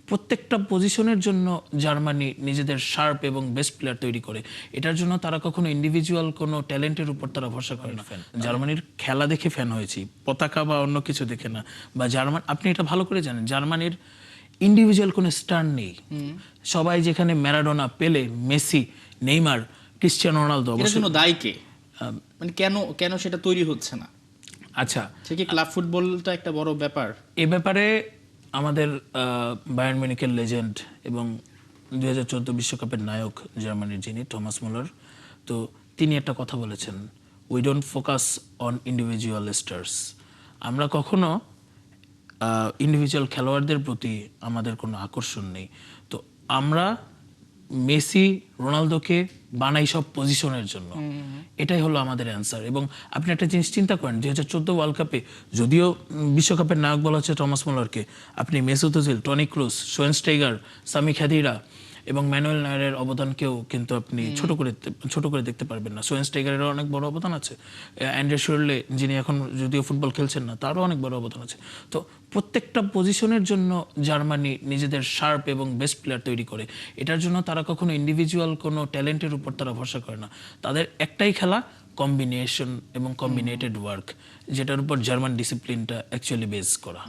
প্রত্যেকটা পজিশনের জন্য জার্মানি নিজেদের শার্প এবং বেস্ট প্লেয়ার তৈরি করে। এটার জন্য তারা কখনো ইন্ডিভিজুয়াল কোনো ট্যালেন্টের উপর তারা ভরসা করে না। জার্মানির খেলা দেখে ফ্যান হয়েছি, পতাকা বা অন্য কিছু দেখে না। বা জার্মান, আপনি এটা ভালো করে জানেন, জার্মানির ইন্ডিভিজুয়াল কোনো স্টার নেই। সবাই যেখানে ম্যারাডোনা, পেলে, মেসি, নেইমার, ক্রিশ্চিয়ানো রোনালদো, এটার জন্য দায়ী কে? মানে কেন কেন সেটা তৈরি হচ্ছে না? আচ্ছা, সে কি ক্লাব ফুটবলটা একটা বড় ব্যাপার? এ ব্যাপারে আমাদের বায়ার্ন মিউনিখের লেজেন্ড এবং 2014 বিশ্বকাপের নায়ক জার্মানির, যিনি টমাস মুলার, তো তিনি একটা কথা বলেছেন, we don't focus on individual stars. আমরা কখনো ইন্ডিভিজুয়াল খেলোয়াড়দের প্রতি আমাদের কোনো আকর্ষণ নেই। তো আমরা মেসি, রোনালদোকে বানাই সব পজিশনের জন্য। এটাই হলো আমাদের অ্যান্সার। এবং আপনি একটা জিনিস চিন্তা করেন, 2014 ওয়ার্ল্ড কাপে যদিও বিশ্বকাপের নায়ক বলা হচ্ছে টমাস মুলারকে, আপনি Mesut Ozil, Toni Kroos, Schweinsteiger, Sami Khedira এবং ম্যানুয়েল নয়্যারের অবদানকেও কিন্তু আপনি ছোট করে দেখতে পারবেন না। শোয়েনস্টেইগারেরও অনেক বড় অবদান আছে, অ্যান্ড্রে শুরলে, যিনি এখন যদিও ফুটবল খেলছেন না, তারও অনেক বড় অবদান আছে। তো প্রত্যেকটা পজিশনের জন্য জার্মানি নিজেদের শার্প এবং বেস্ট প্লেয়ার তৈরি করে। এটার জন্য তারা কখনো ইন্ডিভিজুয়াল কোনো ট্যালেন্টের উপর তারা ভরসা করে না। তাদের একটাই খেলা, কম্বিনেশন এবং কম্বিনেটেড ওয়ার্ক, যেটার উপর জার্মান ডিসিপ্লিনটা অ্যাকচুয়ালি বেস করা।